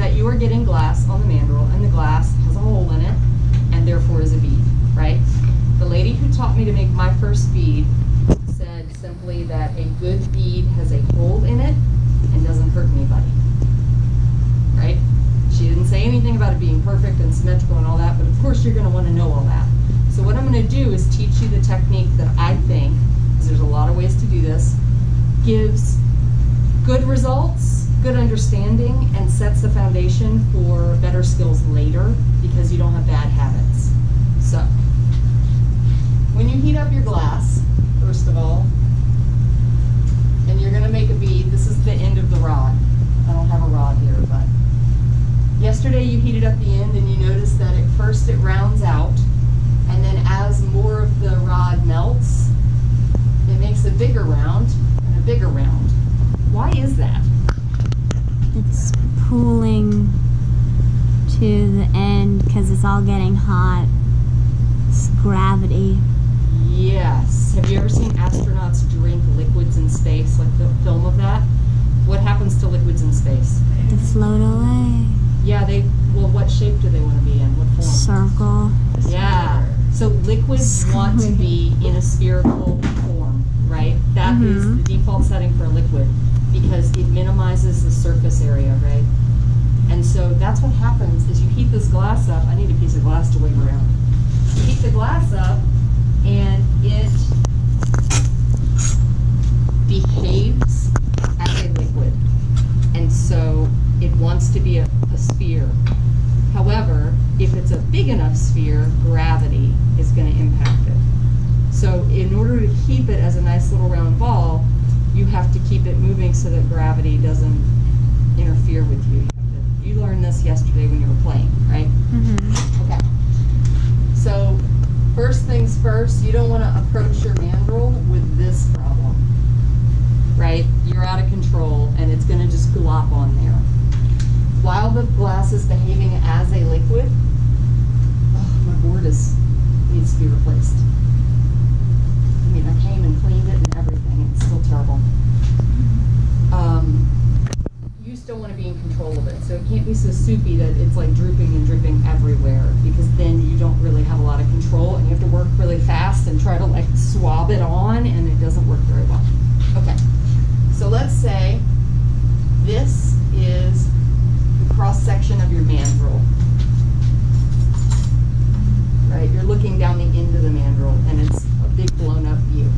that you are getting glass on the mandrel, and the glass has a hole in it, and therefore is a bead, right? The lady who taught me to make my first bead said simply that a good bead has a hole in it and doesn't hurt anybody, right? She didn't say anything about it being perfect and symmetrical and all that, but of course you're going to want to know all that. So what I'm going to do is teach you the technique that I think, because there's a lot of ways to do this, gives good results, good understanding, and sets the foundation for better skills later because you don't have bad habits. So, when you heat up your glass, first of all, and you're going to make a bead, this is the end of the rod. I don't have a rod here, but yesterday you heated up the end and you noticed that at first it rounds out, and then as more of the rod melts, it makes a bigger round and a bigger round. Why is that? It's pooling to the end because it's all getting hot. It's gravity. Yes. Have you ever seen astronauts drink liquids in space, like the film of that? What happens to liquids in space? They float away. Yeah, well, what shape do they want to be in? What form? Circle. Yeah. So liquids want to be in a spherical form, right? That is the default setting for a liquid because it minimizes the surface area, right? And so that's what happens is you heat this glass up. I need a piece of glass to wave around. You heat the glass up and it behaves as a liquid. And so it wants to be a sphere. However, if it's a big enough sphere, gravity is going to impact it. So in order to keep it as a nice little round ball, you have to keep it moving so that gravity doesn't interfere with you. You learned this yesterday when you were playing, right? Okay. So first things first, you don't want to approach your mandrel with this problem, right? You're out of control and it's going to just glop on there. While the glass is behaving as a liquid, my board needs to be replaced. I mean, I came and cleaned it and everything, and it's still terrible. You still want to be in control of it, so it can't be so soupy that it's like drooping and dripping everywhere, because then you don't really have a lot of control, and you have to work really fast and try to like swab it on, and it doesn't work very well. Okay, so let's say this is the cross section of your mandrel. Right, you're looking down the end of the mandrel, and it's a big blown up view.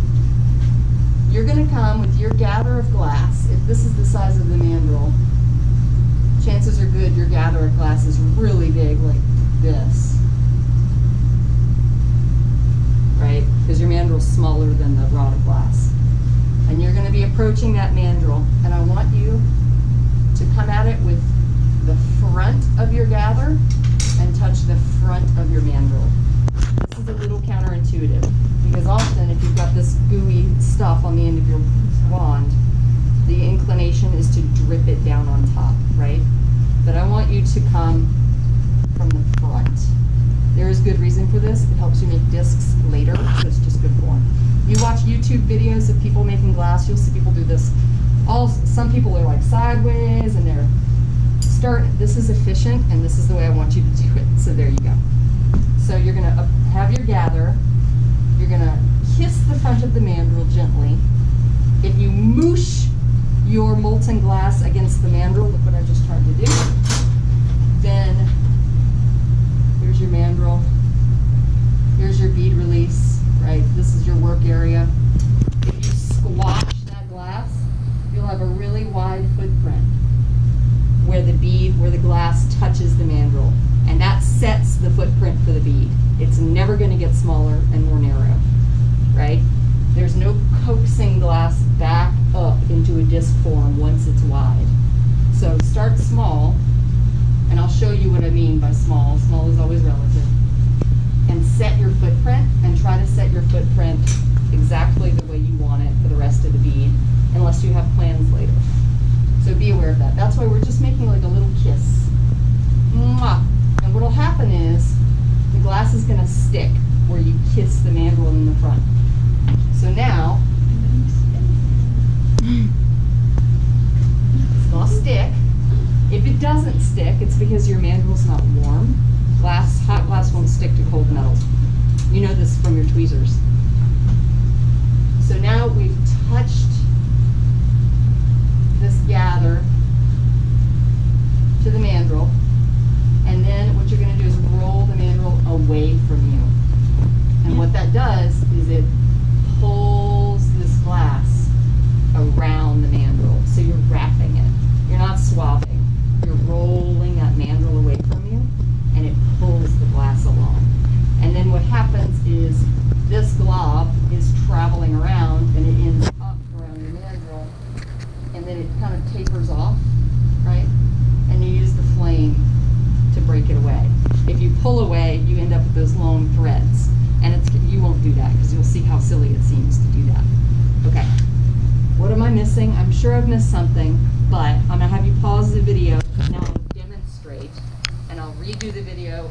You're going to come with your gather of glass. If this is the size of the mandrel, chances are good your gather of glass is really big, like this. Right? Because your mandrel's smaller than the rod of glass. And you're going to be approaching that mandrel, and I want you to come at it with the front of your gather and touch the front of your mandrel. This is a little counterintuitive because often if you've got this gooey stuff on the end of your wand, the inclination is to drip it down on top, right? But I want you to come from the front. There is good reason for this. It helps you make discs later, so it's just good form. You watch YouTube videos of people making glass, you'll see people do this. Some people are like sideways and they're this is efficient, and this is the way I want you to do it. So there you go. So you're going to have your gather. You're going to kiss the front of the mandrel gently. If you moosh your molten glass against the mandrel, look what I just tried to do. Then here's your mandrel. Here's your bead release, right? This is your work area. If you squash that glass, you'll have a really wide footprint where the glass touches the mandrel, and that sets the footprint for the bead. It's never going to get smaller and more narrow, right? There's no coaxing glass back up into a disc form once it's wide. So start small, and I'll show you what I mean by small. Small is always relative. And set your footprint, and try to set your footprint exactly the way you want it for the rest of the bead, unless you have plans later. So be aware of that. That's why we're just making like a little kiss. Mwah. And what'll happen is the glass is going to stick where you kiss the mandrel in the front. So now, it's going to stick. If it doesn't stick, it's because your mandrel's not warm. Hot glass won't stick to cold metal. You know this from your tweezers. So now we've touched this gather to the mandrel, and then what you're going to do is roll the mandrel away from you. And what that does is it pulls this glass around the mandrel. So you're wrapping it. You're not swabbing. You're rolling that mandrel away from you, and it pulls the glass along. And then what happens is this glob is traveling around, and it ends up around your mandrel, and then it kind of tapers off, right? And you use the flame to break it away. If you pull away, you end up with those long threads. And you won't do that because you'll see how silly it seems to do that. Okay, what am I missing? I'm sure I've missed something, but I'm gonna have you pause the video. Now I'll demonstrate, and I'll redo the video